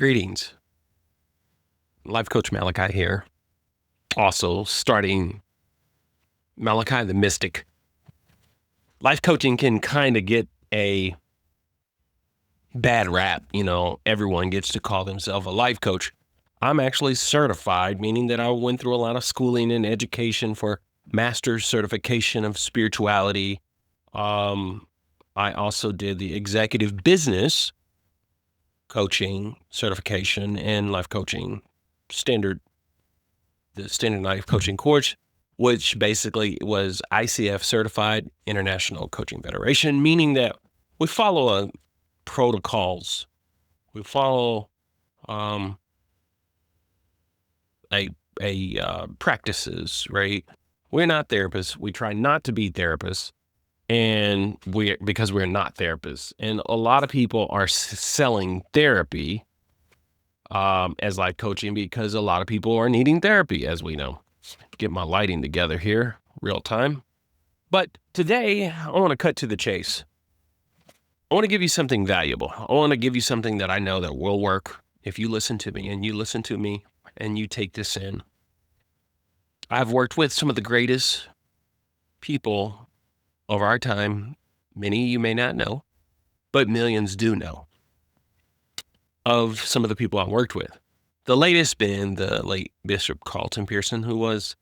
Greetings. Life Coach Malachi here. Also starting Malachi the Mystic. Life coaching can kind of get a bad rap. Everyone gets to call themselves a life coach. I'm actually certified, meaning that I went through a lot of schooling and education for master's certification of spirituality. I also did the executive business coaching certification and life coaching the standard life coaching course, which basically was ICF certified, International Coaching Federation, meaning that we follow protocols. We follow practices, right? We're not therapists. We try not to be therapists, and because we're not therapists. And a lot of people are selling therapy as life coaching because a lot of people are needing therapy, as we know. Get my lighting together here, real time. But today, I want to cut to the chase. I want to give you something valuable. I want to give you something that I know that will work if you listen to me and you listen to me and you take this in. I've worked with some of the greatest people of our time. Many you may not know, but millions do know of some of the people I worked with. The latest being the late Bishop Carlton Pearson, who was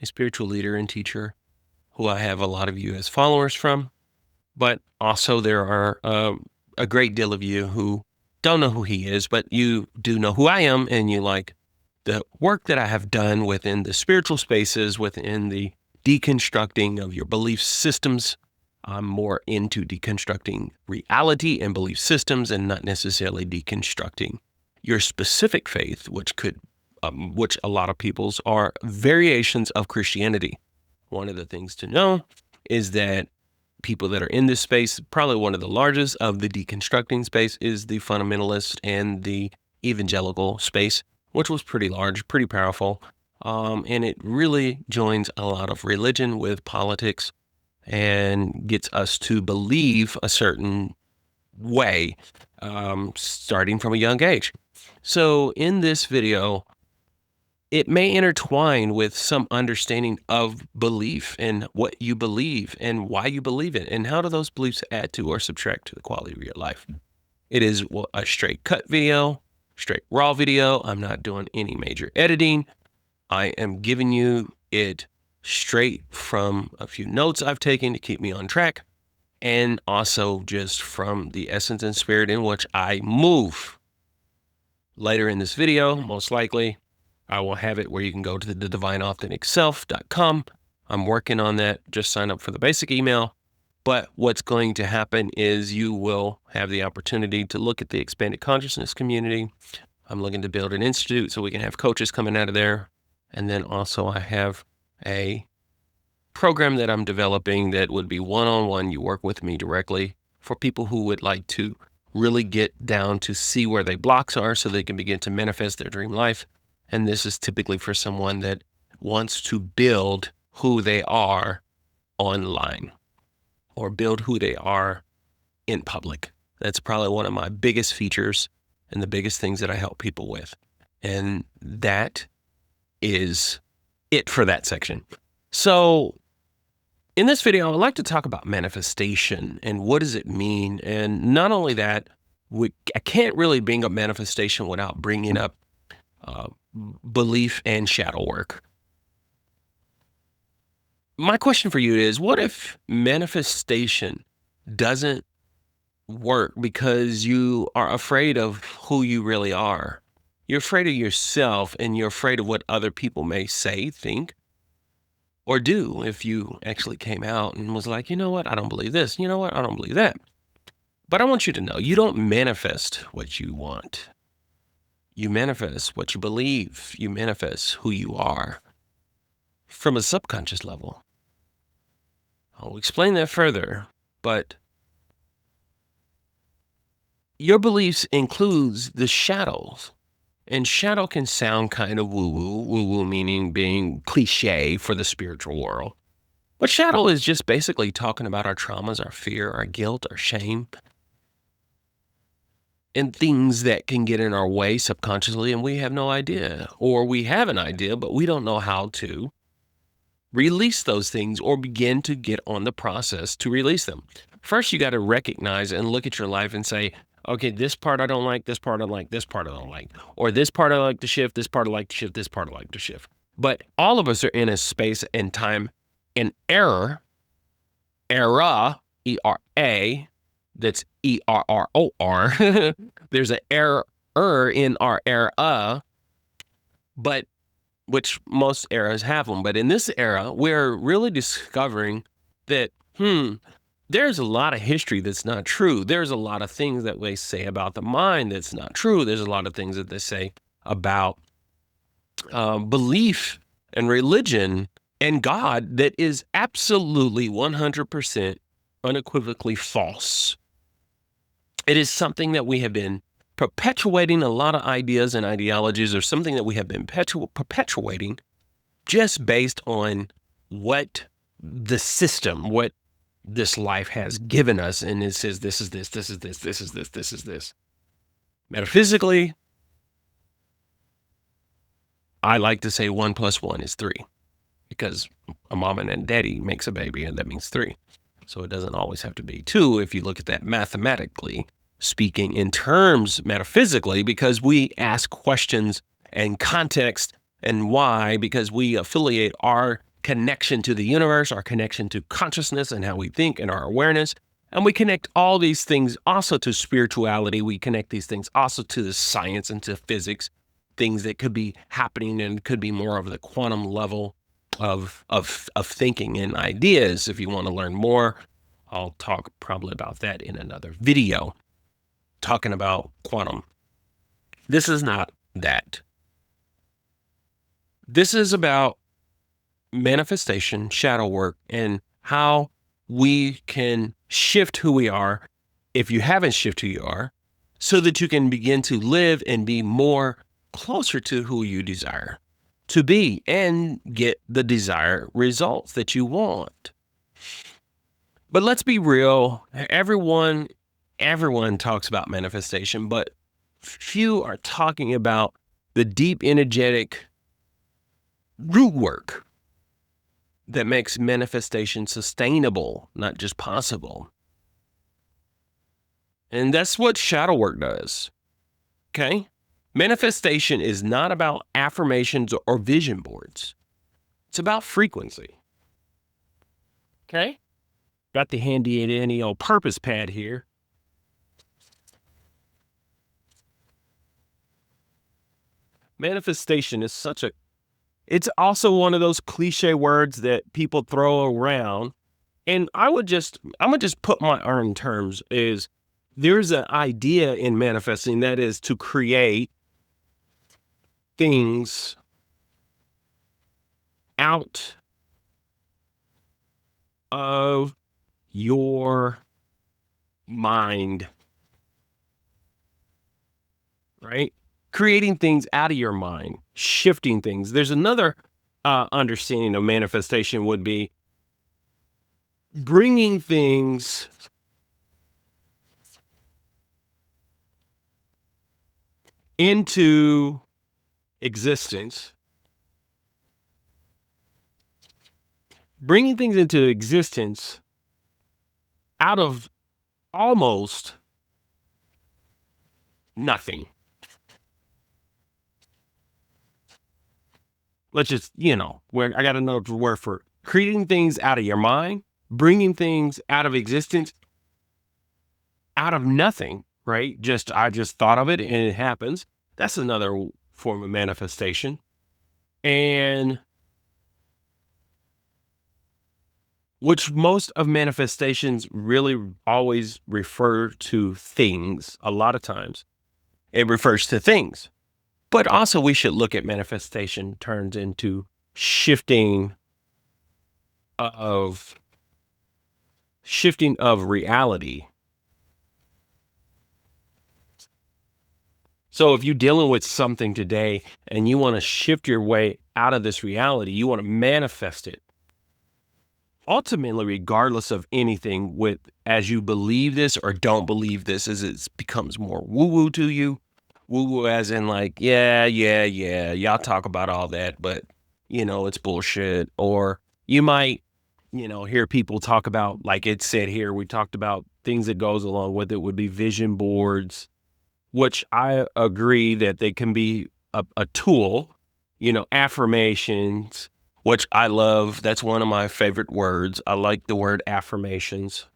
a spiritual leader and teacher who I have a lot of you as followers from. But also there are a great deal of you who don't know who he is, but you do know who I am, and you like the work that I have done within the spiritual spaces, within the deconstructing of your belief systems. I'm more into deconstructing reality and belief systems and not necessarily deconstructing your specific faith, which a lot of people's are variations of Christianity. One of the things to know is that people that are in this space, probably one of the largest of the deconstructing space, is the fundamentalist and the evangelical space, which was pretty large, pretty powerful. And it really joins a lot of religion with politics and gets us to believe a certain way, starting from a young age. So in this video, it may intertwine with some understanding of belief and what you believe and why you believe it, and how do those beliefs add to or subtract to the quality of your life. It is a straight cut video, straight raw video. I'm not doing any major editing. I am giving you it straight from a few notes I've taken to keep me on track, and also just from the essence and spirit in which I move. Later in this video, most likely, I will have it where you can go to the divineauthenticself.com. I'm working on that. Just sign up for the basic email. But what's going to happen is you will have the opportunity to look at the expanded consciousness community. I'm looking to build an institute so we can have coaches coming out of there. And then also I have a program that I'm developing that would be one-on-one. You work with me directly for people who would like to really get down to see where their blocks are so they can begin to manifest their dream life. And this is typically for someone that wants to build who they are online or build who they are in public. That's probably one of my biggest features and the biggest things that I help people with. And that is it for that section. So in this video, I'd like to talk about manifestation and what does it mean? And not only that, I can't really bring up manifestation without bringing up belief and shadow work. My question for you is, what if manifestation doesn't work because you are afraid of who you really are? You're afraid of yourself, and you're afraid of what other people may say, think, or do if you actually came out and was like, you know what, I don't believe this. You know what, I don't believe that. But I want you to know, you don't manifest what you want. You manifest what you believe. You manifest who you are from a subconscious level. I'll explain that further, but your beliefs includes the shadows. And shadow can sound kind of woo-woo meaning being cliche for the spiritual world. But shadow is just basically talking about our traumas, our fear, our guilt, our shame. and things that can get in our way subconsciously, and we have no idea, or we have an idea, but we don't know how to release those things or begin to get on the process to release them. First, you got to recognize and look at your life and say, okay, this part I don't like, this part I like, this part I don't like, or this part I like to shift, this part I like to shift, this part I like to shift. But all of us are in a space and time and era, E-R-A, that's E-R-R-O-R. There's an error in our era, but which most eras have them. But in this era, we're really discovering that, there's a lot of history that's not true. There's a lot of things that they say about the mind that's not true. There's a lot of things that they say about belief and religion and God that is absolutely 100% unequivocally false. It is something that we have been perpetuating, a lot of ideas and ideologies, or something that we have been perpetuating just based on what the system, what this life has given us. And it says, this is this, this is this, this is this, this is this. Metaphysically, I like to say 1 + 1 is 3, because a mom and a daddy makes a baby, and that means 3. So it doesn't always have to be 2 if you look at that mathematically speaking, in terms metaphysically, because we ask questions and context and why, because we affiliate our connection to the universe, our connection to consciousness and how we think and our awareness. And we connect all these things also to spirituality. We connect these things also to the science and to physics, things that could be happening and could be more of the quantum level of thinking and ideas. If you want to learn more, I'll talk probably about that in another video, talking about quantum. This is not that. This is about manifestation, shadow work, and how we can shift who we are, if you haven't shifted who you are, so that you can begin to live and be more closer to who you desire to be and get the desired results that you want. But let's be real. Everyone talks about manifestation, but few are talking about the deep energetic root work that makes manifestation sustainable, not just possible. And that's what shadow work does. Okay? Manifestation is not about affirmations or vision boards. It's about frequency. Okay? Got the handy dandy old purpose pad here. Manifestation is it's also one of those cliche words that people throw around. And I'm gonna just put my own terms, is there's an idea in manifesting, that is to create things out of your mind, right? Creating things out of your mind, shifting things. There's another understanding of manifestation would be bringing things into existence, out of almost nothing. Let's just, where I got another word for creating things out of your mind, bringing things out of existence, out of nothing, right? I just thought of it and it happens. That's another form of manifestation. And which most of manifestations really always refer to things. A lot of times it refers to things. But also we should look at manifestation turns into shifting of reality. So if you're dealing with something today and you want to shift your way out of this reality, you want to manifest it, ultimately, regardless of anything, with as you believe this or don't believe this, as it becomes more woo woo to you, woo woo as in like, yeah, y'all talk about all that, but it's bullshit. Or you might, hear people talk about, like it said here, we talked about things that goes along with it would be vision boards, which I agree that they can be a tool, affirmations, which I love. That's one of my favorite words. I like the word affirmations.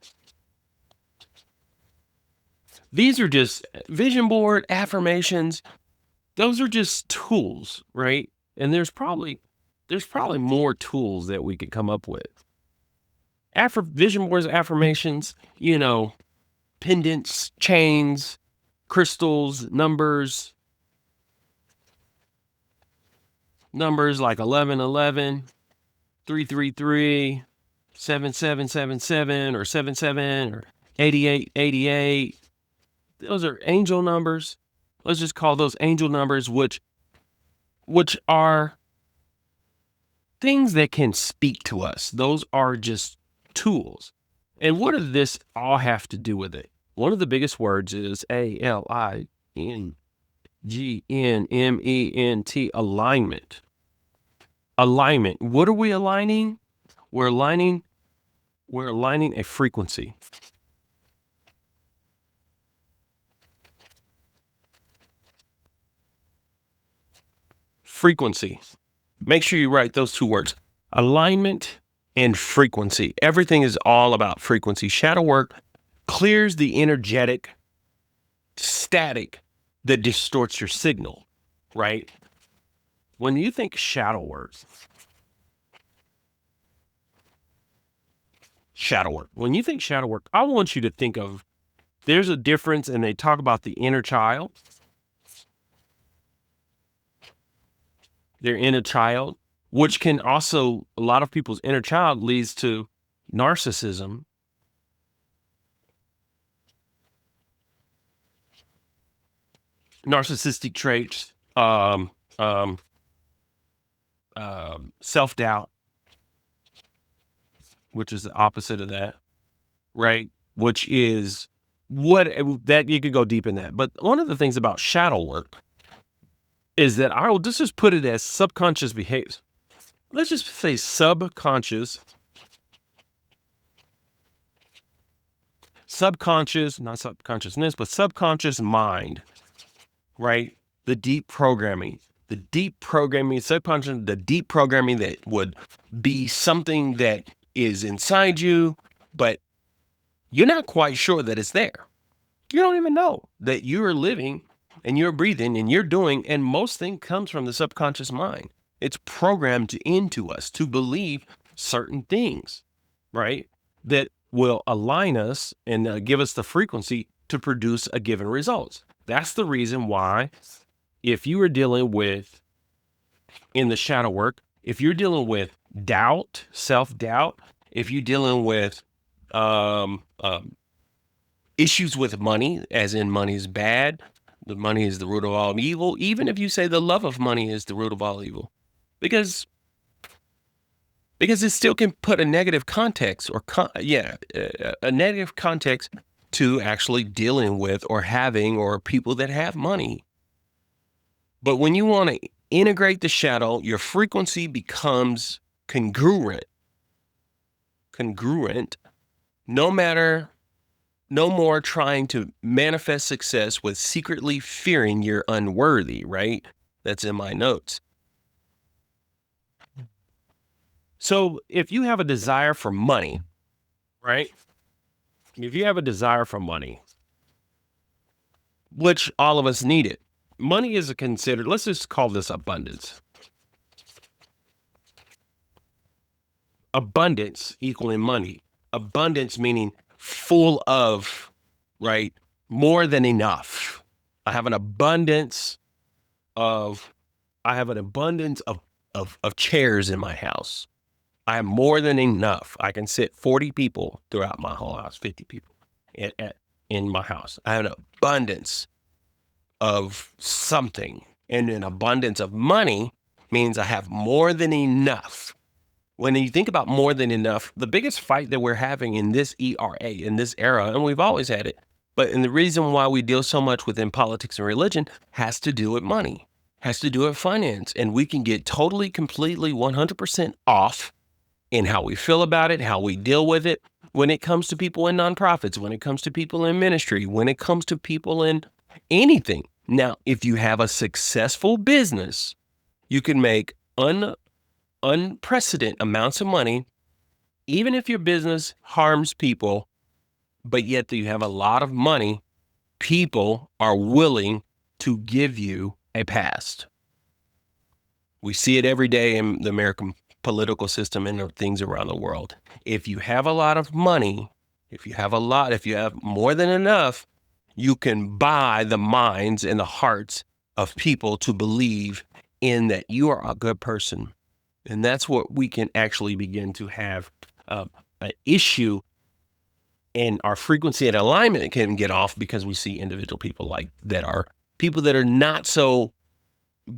These are just vision board affirmations. Those are just tools, right? And there's probably more tools that we could come up with. Vision boards, affirmations, pendants, chains, crystals, numbers like 1111, 333, 7777, or 77, or 8888. Those are angel numbers. Let's just call those angel numbers, which are things that can speak to us. Those are just tools. And what does this all have to do with it? One of the biggest words is ALINGNMENT, alignment. Alignment. What are we aligning? We're aligning a frequency. Frequency. Make sure you write those two words. Alignment and frequency. Everything is all about frequency. Shadow work clears the energetic static that distorts your signal, right? When you think shadow work, when you think shadow work, I want you to think of, there's a difference, and they talk about the inner child, their inner child, which can also, a lot of people's inner child leads to narcissism. Narcissistic traits, self-doubt, which is the opposite of that, right? Which is that you could go deep in that. But one of the things about shadow work is that let's just put it as subconscious behavior. Let's just say subconscious, not subconsciousness, but subconscious mind, right? The deep programming, subconscious, the deep programming that would be something that is inside you, but you're not quite sure that it's there. You don't even know that you're living and you're breathing and you're doing, and most things comes from the subconscious mind. It's programmed into us to believe certain things, right? That will align us and give us the frequency to produce a given result. That's the reason why, if you are dealing with, in the shadow work, if you're dealing with doubt, self-doubt, if you're dealing with issues with money, as in money is bad, the money is the root of all evil, even if you say the love of money is the root of all evil, because it still can put a negative context, or a negative context to actually dealing with or having, or people that have money. But when you want to integrate the shadow, your frequency becomes congruent. No more trying to manifest success with secretly fearing you're unworthy, right? That's in my notes. So if you have a desire for money, right? If you have a desire for money, which all of us need it, money is considered, let's just call this abundance. Abundance equaling money. Abundance meaning full of, right? More than enough. I have an abundance of chairs in my house. I have more than enough. I can sit 40 people throughout my whole house, 50 people in my house. I have an abundance of something, and an abundance of money means I have more than enough, When you think about more than enough, the biggest fight that we're having in this in this era, and we've always had it, and the reason why we deal so much within politics and religion has to do with money, has to do with finance. And we can get totally, completely, 100% off in how we feel about it, how we deal with it when it comes to people in nonprofits, when it comes to people in ministry, when it comes to people in anything. Now, if you have a successful business, you can make unprecedented amounts of money, even if your business harms people, but yet you have a lot of money. People are willing to give you a pass. We see it every day in the American political system and the things around the world. If you have a lot of money, if you have more than enough, you can buy the minds and the hearts of people to believe in that you are a good person. And that's what we can actually begin to have an issue, and our frequency and alignment can get off because we see individual people like that are people that are not so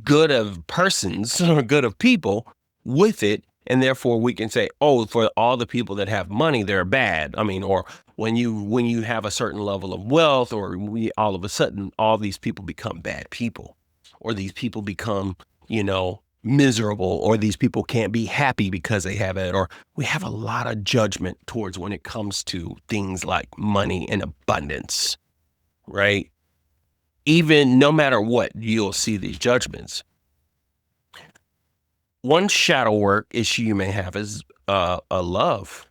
good of persons or good of people with it. And therefore we can say, oh, for all the people that have money, they're bad. I mean, or when you have a certain level of wealth, or all of a sudden, all these people become bad people, or these people become, miserable, or these people can't be happy because they have it. Or we have a lot of judgment towards when it comes to things like money and abundance, right? Even no matter what, you'll see these judgments. One shadow work issue you may have is a love.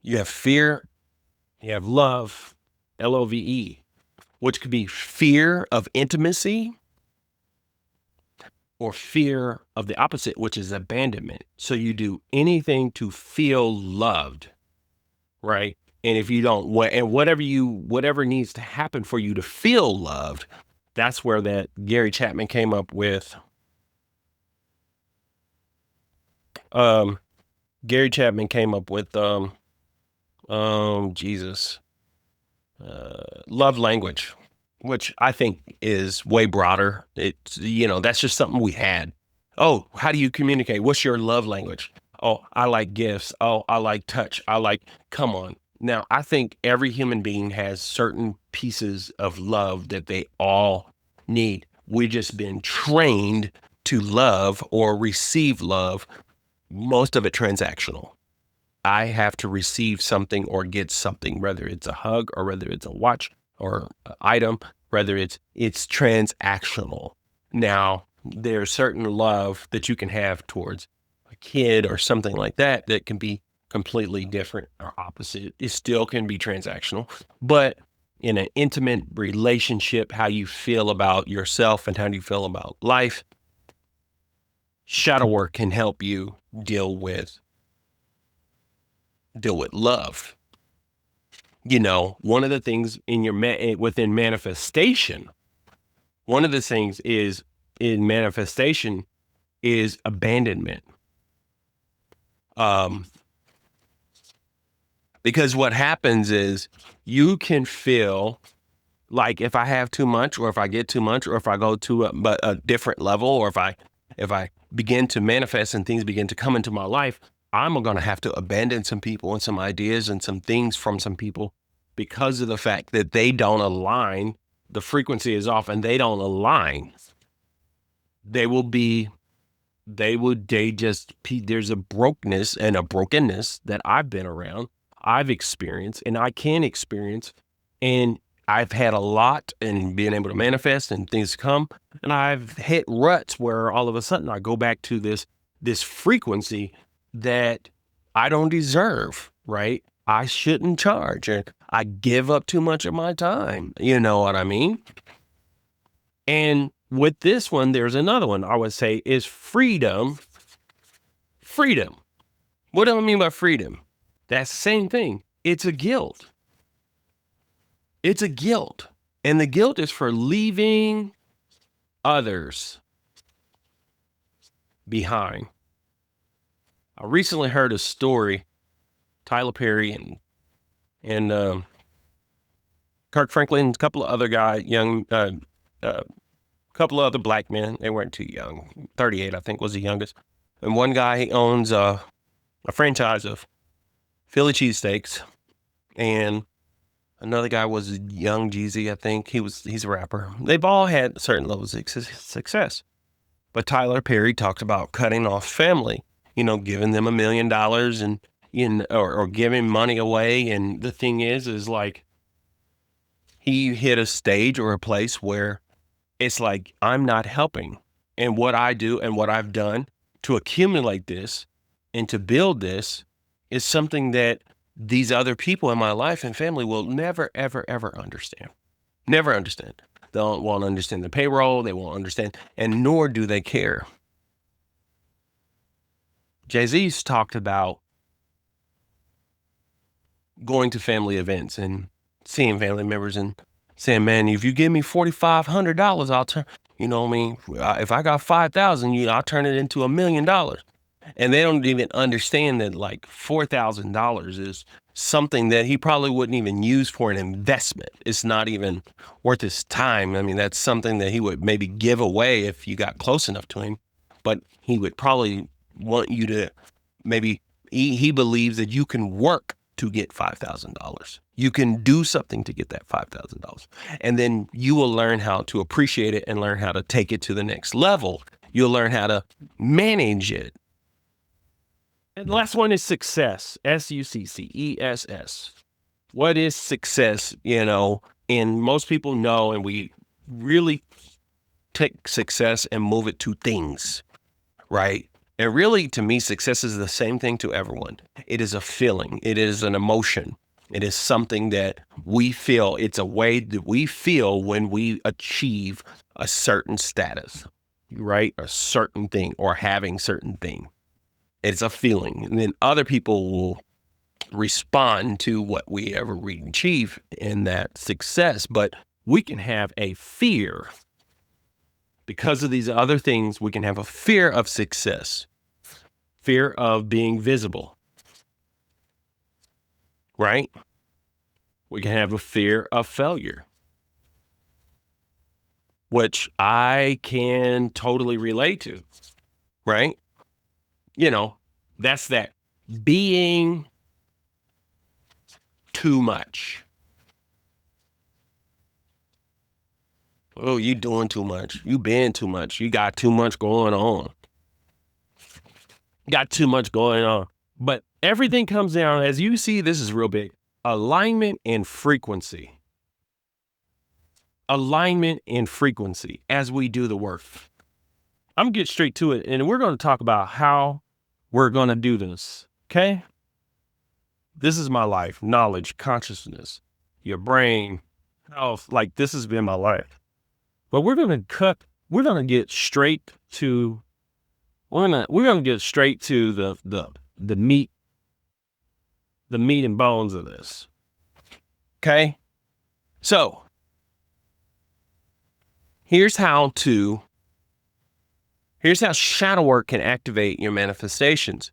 You have fear, you have love, LOVE, which could be fear of intimacy or fear of the opposite, which is abandonment. So you do anything to feel loved, right? And if you don't, whatever needs to happen for you to feel loved, that's where that Gary Chapman came up with. Gary Chapman came up with love language, which I think is way broader. It's, that's just something we had. Oh, how do you communicate? What's your love language? Oh, I like gifts. Oh, I like touch. Come on. Now, I think every human being has certain pieces of love that they all need. We've just been trained to love or receive love, most of it transactional. I have to receive something or get something, whether it's a hug or whether it's a watch or an item, whether it's transactional. Now, there's certain love that you can have towards a kid or something like that that can be completely different or opposite. It still can be transactional, but in an intimate relationship, how you feel about yourself and how do you feel about life, shadow work can help you deal with love. One of the things in within manifestation, one of the things is in manifestation is abandonment. Because what happens is you can feel like if I have too much, or if I get too much, or if I go to a different level, or if I begin to manifest and things begin to come into my life, I'm going to have to abandon some people and some ideas and some things from some people because of the fact that they don't align. The frequency is off and they don't align. There's a brokenness and a brokenness that I've been around, I've experienced, and I can experience. And I've had a lot and being able to manifest and things come. And I've hit ruts where all of a sudden I go back to this frequency that I don't deserve, right? I shouldn't charge, and I give up too much of my time. You know what I mean? And with this one, there's another one I would say is freedom. Freedom. What do I mean by freedom? That's the same thing. It's a guilt. It's a guilt. And the guilt is for leaving others behind. I recently heard a story, Tyler Perry and Kirk Franklin, a couple of other guys, couple of other black men. They weren't too young. 38, I think, was the youngest. And one guy, he owns a franchise of Philly cheesesteaks, and another guy was Young Jeezy, I think. He's a rapper. They've all had certain levels of success. But Tyler Perry talked about cutting off family, giving them $1 million and or giving money away. And the thing is like he hit a stage or a place where it's like, I'm not helping. And what I do and what I've done to accumulate this and to build this is something that these other people in my life and family will never, ever, ever understand. Never understand. They won't understand the payroll. They won't understand, and nor do they care. Jay-Z's talked about going to family events and seeing family members and saying, man, if you give me $4,500, I'll turn, if I got 5,000, I'll turn it into $1 million. And they don't even understand that like $4,000 is something that he probably wouldn't even use for an investment. It's not even worth his time. I mean, that's something that he would maybe give away if you got close enough to him, but he would probably want you to maybe, he believes that you can work to get $5,000. You can do something to get that $5,000. And then you will learn how to appreciate it and learn how to take it to the next level. You'll learn how to manage it. And the last one is success. SUCCESS. What is success? And most people know, and we really take success and move it to things, right? And really, to me, success is the same thing to everyone. It is a feeling. It is an emotion. It is something that we feel. It's a way that we feel when we achieve a certain status, right? A certain thing or having certain thing. It's a feeling. And then other people will respond to what we ever achieve in that success. But we can have a fear. Because of these other things, we can have a fear of success, fear of being visible, right? We can have a fear of failure, which I can totally relate to, right? That's that being too much. Oh, you doing too much. You been too much. You got too much going on. Got too much going on. But everything comes down, as you see, this is real big. Alignment and frequency. Alignment and frequency as we do the work. I'm going to get straight to it, and we're going to talk about how we're going to do this, okay? This is my life, knowledge, consciousness, your brain, health. Like, this has been my life. But we're going to get straight to, we're going to get straight to the meat and bones of this. Okay? So, here's how shadow work can activate your manifestations.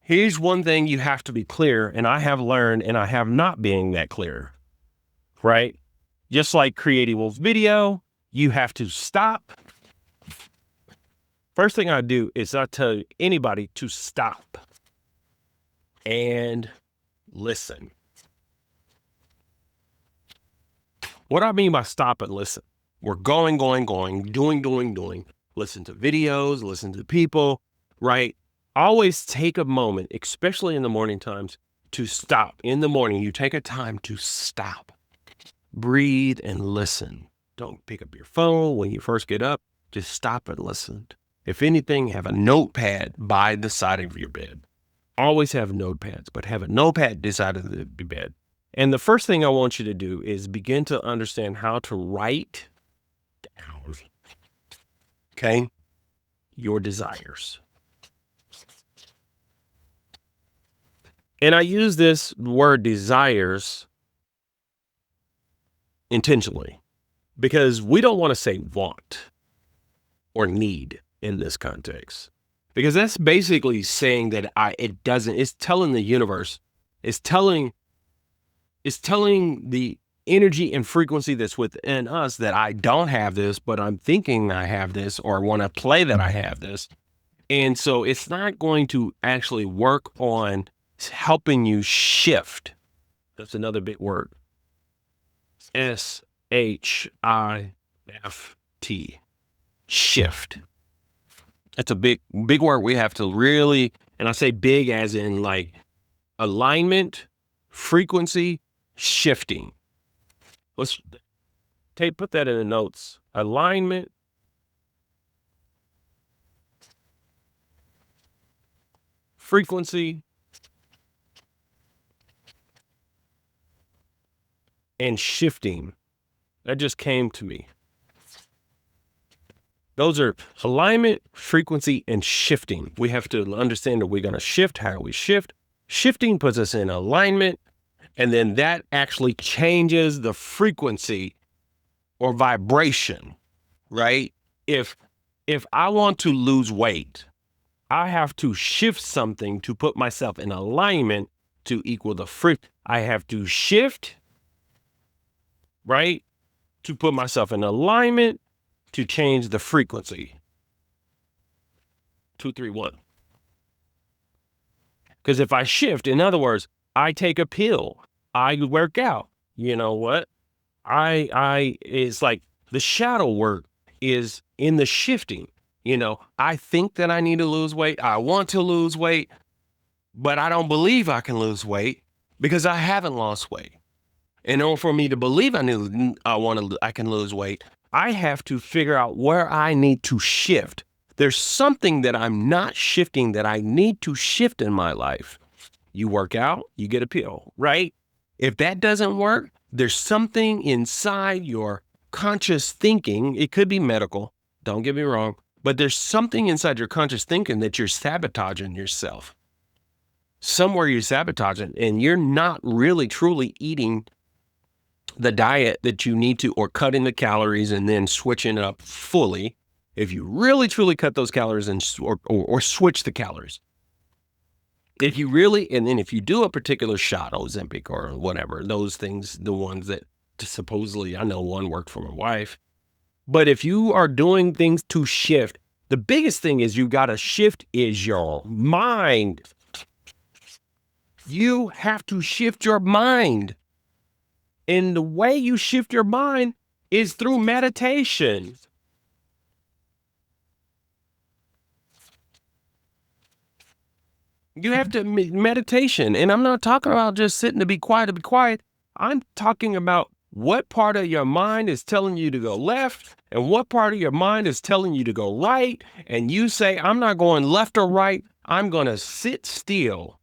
Here's one thing you have to be clear, and I have learned, and I have not been that clear, right? Just like Creative Wolf's video, you have to stop. First thing I do is I tell anybody to stop and listen. What I mean by stop and listen, we're going, doing, listen to videos, listen to people, right? Always take a moment, especially in the morning times, to stop. In the morning, you take a time to stop, breathe, and listen. Don't pick up your phone when you first get up. Just stop and listen. If anything, have a notepad by the side of your bed. Always have notepads, but have a notepad beside of the bed. And the first thing I want you to do is begin to understand how to write down, okay, your desires. And I use this word desires intentionally because we don't want to say want or need in this context, because that's basically saying that it's telling the universe, it's telling the energy and frequency that's within us that I don't have this, but I'm thinking I have this, or want to play that I have this. And so it's not going to actually work on helping you shift. That's another big word. SHIFT. Shift. That's a big word we have to really, and I say big as in like alignment, frequency, shifting. Let's put that in the notes. Alignment, frequency, and shifting. That just came to me. Those are alignment, frequency, and shifting. We have to understand that we're going to shift. How do we shift? Shifting puts us in alignment, and then that actually changes the frequency or vibration, right? If I want to lose weight, I have to shift something to put myself in alignment to equal the I have to shift, right? To put myself in alignment to change the frequency. 2, 3, 1. Because if I shift, in other words, I take a pill, I work out, you know what? It's like the shadow work is in the shifting. You know, I think that I need to lose weight. I want to lose weight, but I don't believe I can lose weight because I haven't lost weight. In order for me to believe I can lose weight, I have to figure out where I need to shift. There's something that I'm not shifting that I need to shift in my life. You work out, you get a pill, right? If that doesn't work, there's something inside your conscious thinking. It could be medical, don't get me wrong, but there's something inside your conscious thinking that you're sabotaging yourself. Somewhere you're sabotaging, and you're not really truly eating the diet that you need to, or cutting the calories and then switching it up fully. If you really truly cut those calories and or switch the calories, if you really, and then if you do a particular shot, Ozempic or whatever, those things, the ones that supposedly, I know one worked for my wife, but if you are doing things to shift, the biggest thing is you got to shift is your mind. You have to shift your mind. And the way you shift your mind is through meditation. You have to meditation. And I'm not talking about just sitting to be quiet. I'm talking about what part of your mind is telling you to go left and what part of your mind is telling you to go right. And you say, I'm not going left or right. I'm going to sit still.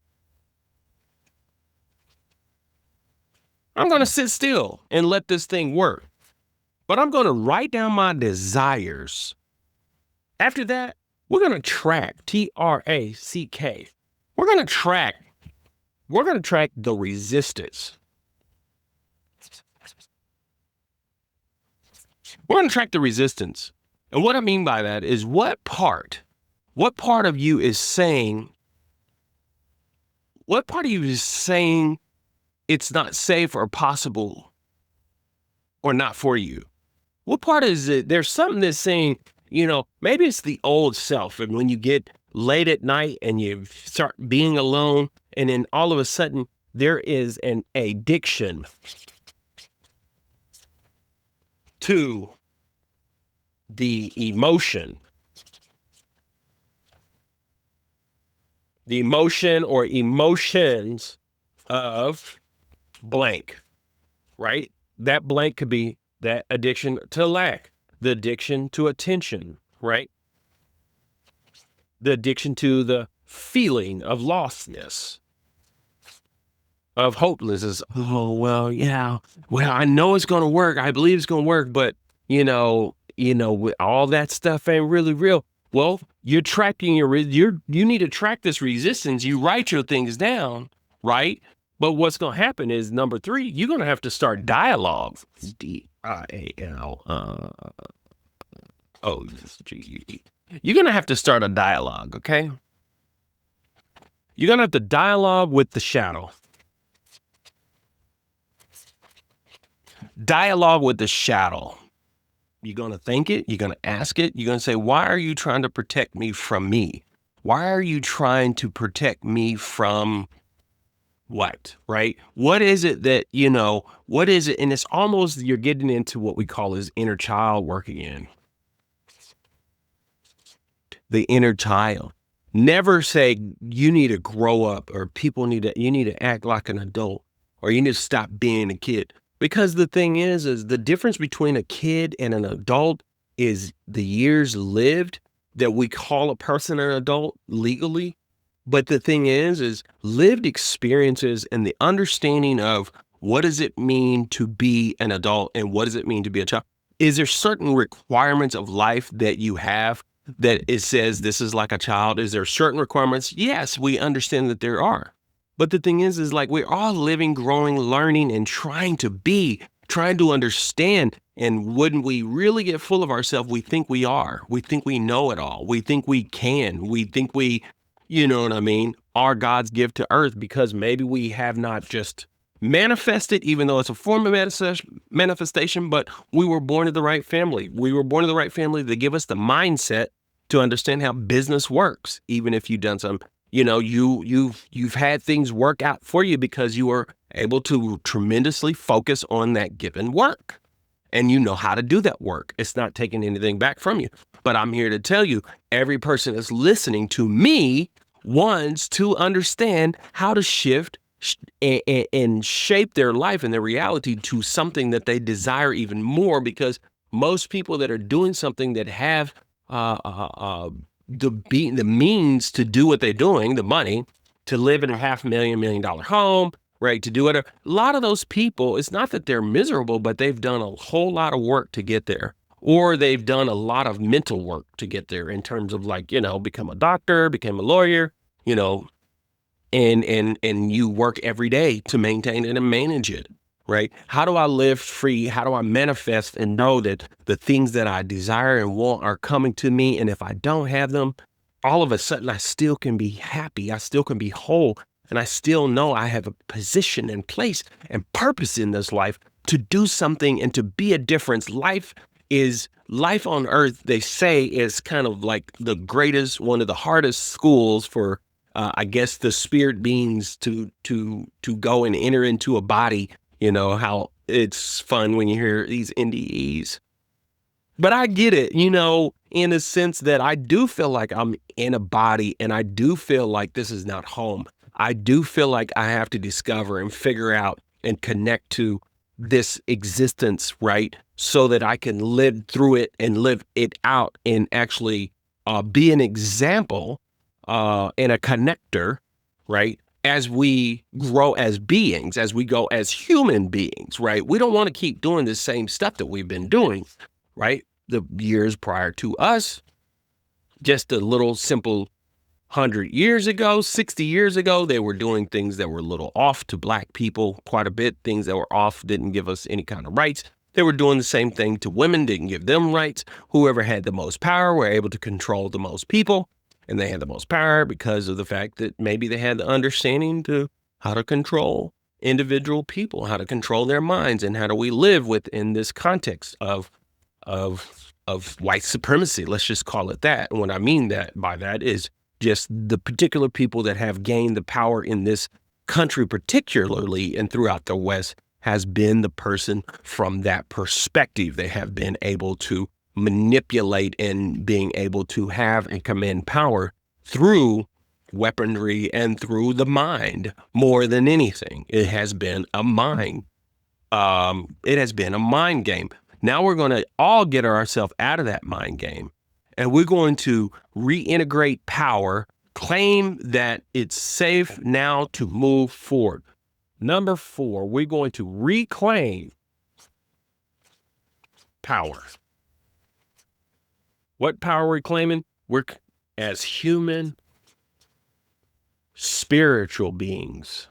I'm going to sit still and let this thing work. But I'm going to write down my desires. After that, we're going to track, TRACK. We're going to track the resistance. We're going to track the resistance. And what I mean by that is what part of you is saying it's not safe or possible or not for you? What part is it? There's something that's saying, maybe it's the old self. And when you get late at night and you start being alone, and then all of a sudden there is an addiction to the emotion or emotions of blank, right? That blank could be that addiction to lack, the addiction to attention, right? The addiction to the feeling of lostness, of hopelessness. Oh, well, yeah. Well, I know it's going to work. I believe it's going to work, but all that stuff ain't really real. Well, you're tracking you need to track this resistance. You write your things down, right? But what's going to happen is, number 3, you're going to have to start dialogue. DIAL. You're going to have to start a dialogue, okay? You're going to have to dialogue with the shadow. Dialogue with the shadow. You're going to think it. You're going to ask it. You're going to say, why are you trying to protect me from me? Why are you trying to protect me from what, right? What is it that, what is it? And it's almost, you're getting into what we call as inner child work again. The inner child. Never say you need to grow up or you need to act like an adult or you need to stop being a kid. Because the thing is the difference between a kid and an adult is the years lived that we call a person an adult legally. But the thing is lived experiences and the understanding of what does it mean to be an adult and what does it mean to be a child? Is there certain requirements of life that you have that it says this is like a child? Is there certain requirements? Yes, we understand that there are. But the thing is like we're all living, growing, learning, and trying to understand. And when we really get full of ourselves, we think we are. We think we know it all. We think we can. We think we, you know what I mean, are God's gift to earth because maybe we have not just manifested, even though it's a form of manifestation, but we were born to the right family. We were born to the right family to give us the mindset to understand how business works. Even if you've done some, you've had things work out for you because you were able to tremendously focus on that given work. And you know how to do that work. It's not taking anything back from you. But I'm here to tell you, every person that's listening to me wants to understand how to shift and shape their life and their reality to something that they desire even more, because most people that are doing something that have the means to do what they're doing, the money to live in a $500,000 $1 million home, right, to do whatever. A lot of those people, it's not that they're miserable, but they've done a whole lot of work to get there, or they've done a lot of mental work to get there in terms of like, become a doctor, become a lawyer, and you work every day to maintain it and manage it, right? How do I live free? How do I manifest and know that the things that I desire and want are coming to me? And if I don't have them, all of a sudden I still can be happy. I still can be whole. And I still know I have a position and place and purpose in this life to do something and to be a difference. Life on earth, they say, is kind of like the greatest, one of the hardest schools for I guess the spirit beings to go and enter into a body. How it's fun when you hear these NDEs. But I get it, in a sense that I do feel like I'm in a body and I do feel like this is not home. I do feel like I have to discover and figure out and connect to this existence, right? So that I can live through it and live it out and actually be an example and a connector, right? As we grow as beings, as we go as human beings, right? We don't want to keep doing the same stuff that we've been doing, right? The years prior to us, just a little simple 100 years ago, 60 years ago, they were doing things that were a little off to Black people quite a bit. Things that were off didn't give us any kind of rights. They were doing the same thing to women, didn't give them rights. Whoever had the most power were able to control the most people. And they had the most power because of the fact that maybe they had the understanding to how to control individual people, how to control their minds, and how do we live within this context of white supremacy. Let's just call it that. And what I mean by that is just the particular people that have gained the power in this country, particularly and throughout the West, has been the person from that perspective. They have been able to manipulate and being able to have and command power through weaponry and through the mind more than anything. It has been a mind. It has been a mind game. Now we're going to all get ourselves out of that mind game, and we're going to reintegrate power, claim that it's safe now to move forward. Number 4, we're going to reclaim power. What power are we claiming? We're, as human, spiritual beings.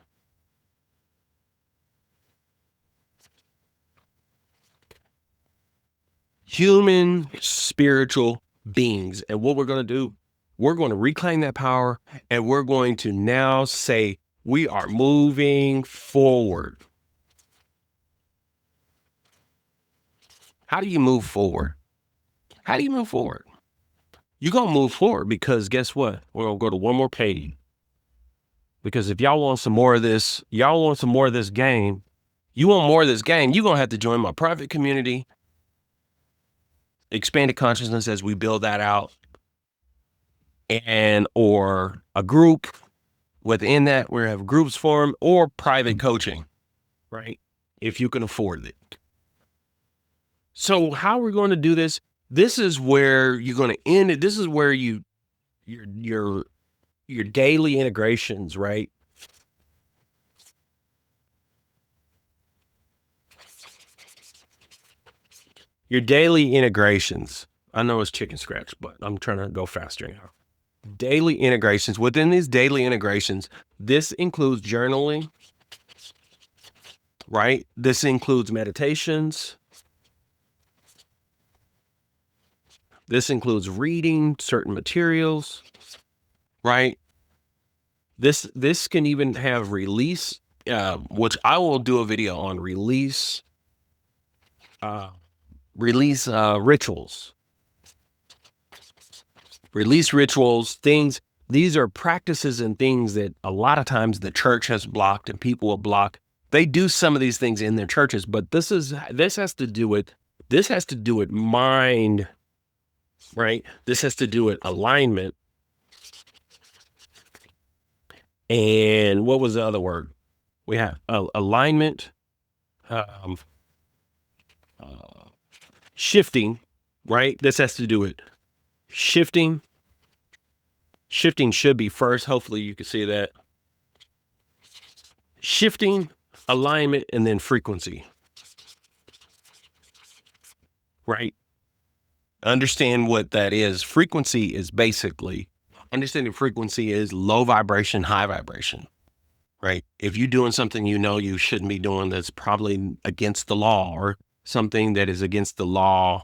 Human, spiritual beings. And what we're going to do, we're going to reclaim that power, and we're going to now say we are moving forward. How do you move forward? How do you move forward? you're going to move forward, because guess what? We're going to go to one more page. Because if y'all want some more of this, y'all want some more of this game, you want more of this game, you're going to have to join my private community, expanded consciousness as we build that out, and or a group within that, we have groups formed, or private coaching, right? If you can afford it. So how we're going to do this, this is where you're going to end it. This is where your daily integrations, right? Your daily integrations. I know it's chicken scratch, but I'm trying to go faster now. Daily integrations. Within these daily integrations, this includes journaling, right? This includes meditations. This includes reading certain materials, right? This can even have release, which I will do a video on release rituals. Release rituals, things. These are practices and things that a lot of times the church has blocked and people will block. They do some of these things in their churches, but this has to do with mind, right? This has to do with alignment. And what was the other word? We have alignment, shifting, right? This has to do with shifting. Shifting should be first. Hopefully you can see that. Shifting, alignment, and then frequency, right? Understand what that is. Frequency is basically, understanding frequency is low vibration, high vibration, right? If you're doing something you know you shouldn't be doing, that's probably against the law, or something that is against the law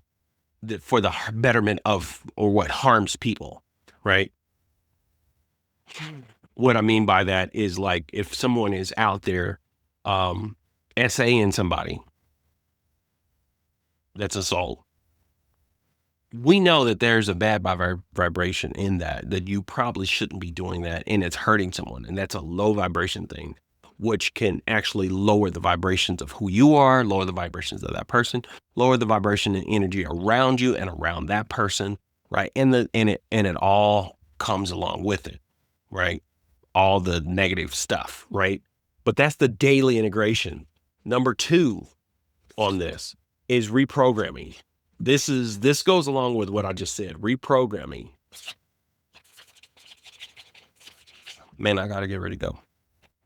that for the betterment of, or what harms people, right? What I mean by that is, like, if someone is out there essaying somebody, that's assault. We know that there's a bad vibration in that you probably shouldn't be doing that, and it's hurting someone, and that's a low vibration thing, which can actually lower the vibrations of who you are, lower the vibrations of that person, lower the vibration and energy around you and around that person, right? And it all comes along with it, right? All the negative stuff, right? But that's the daily integration. Number 2 on this is reprogramming. This goes along with what I just said. Reprogramming. Man, I gotta get ready to go.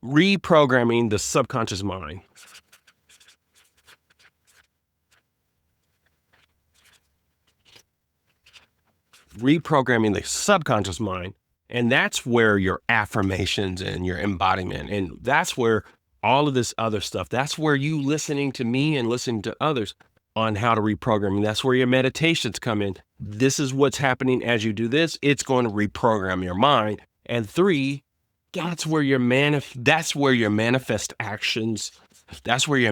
Reprogramming the subconscious mind. Reprogramming the subconscious mind. And that's where your affirmations and your embodiment, and that's where all of this other stuff, that's where you listening to me and listening to others on how to reprogram. That's where your meditations come in. This is what's happening as you do this. It's going to reprogram your mind. And 3, that's where your manifest actions, that's where the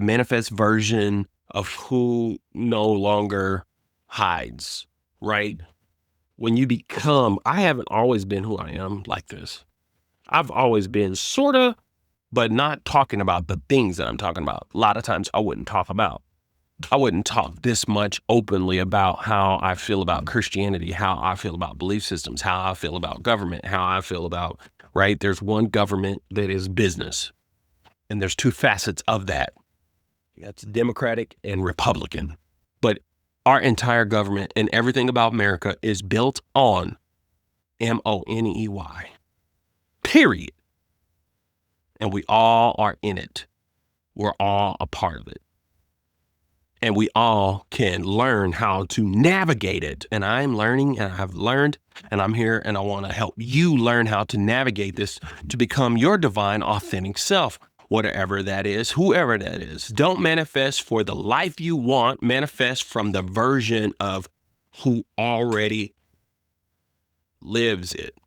manifest version of who no longer hides, right? When you become, I haven't always been who I am like this. I've always been sort of, but not talking about the things that I'm talking about. A lot of times I wouldn't talk this much openly about how I feel about Christianity, how I feel about belief systems, how I feel about government, how I feel about, right? There's one government that is business, and there's 2 facets of that. That's Democratic and Republican. But our entire government and everything about America is built on money, period. And we all are in it. We're all a part of it. And we all can learn how to navigate it. And I'm learning, and I've learned, and I'm here, and I want to help you learn how to navigate this to become your divine, authentic self. Whatever that is, whoever that is. Don't manifest for the life you want. Manifest from the version of who already lives it.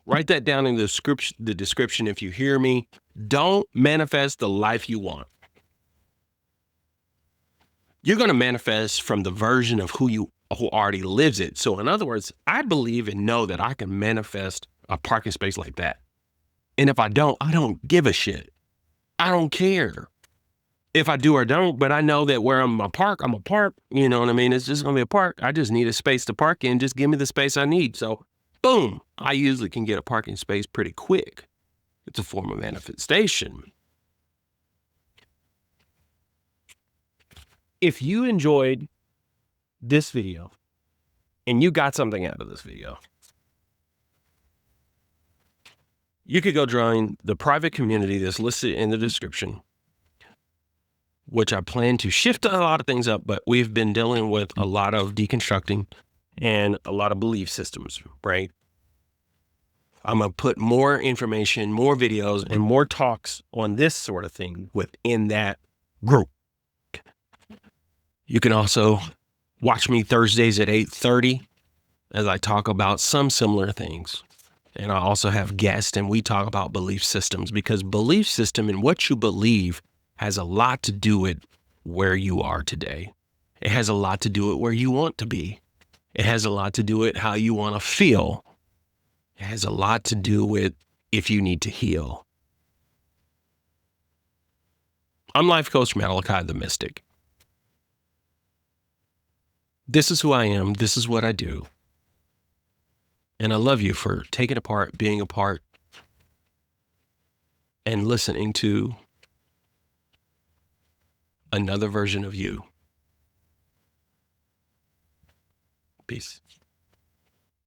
Write that down in the description if you hear me. Don't manifest the life you want. you're going to manifest from the version of who already lives it. So in other words, I believe and know that I can manifest a parking space like that. And if I don't give a shit. I don't care if I do or don't, but I know that where I'm a park, you know what I mean? It's just going to be a park. I just need a space to park in. Just give me the space I need. So boom, I usually can get a parking space pretty quick. It's a form of manifestation. If you enjoyed this video and you got something out of this video, you could go join the private community that's listed in the description, which I plan to shift a lot of things up, but we've been dealing with a lot of deconstructing and a lot of belief systems, right? I'm going to put more information, more videos, and more talks on this sort of thing within that group. You can also watch me Thursdays at 8:30 as I talk about some similar things. And I also have guests and we talk about belief systems, because belief system and what you believe has a lot to do with where you are today. It has a lot to do with where you want to be. It has a lot to do with how you want to feel. It has a lot to do with if you need to heal. I'm Life Coach Malachi the Mystic. This is who I am. This is what I do. And I love you for taking a part, being a part, and listening to another version of you. Peace.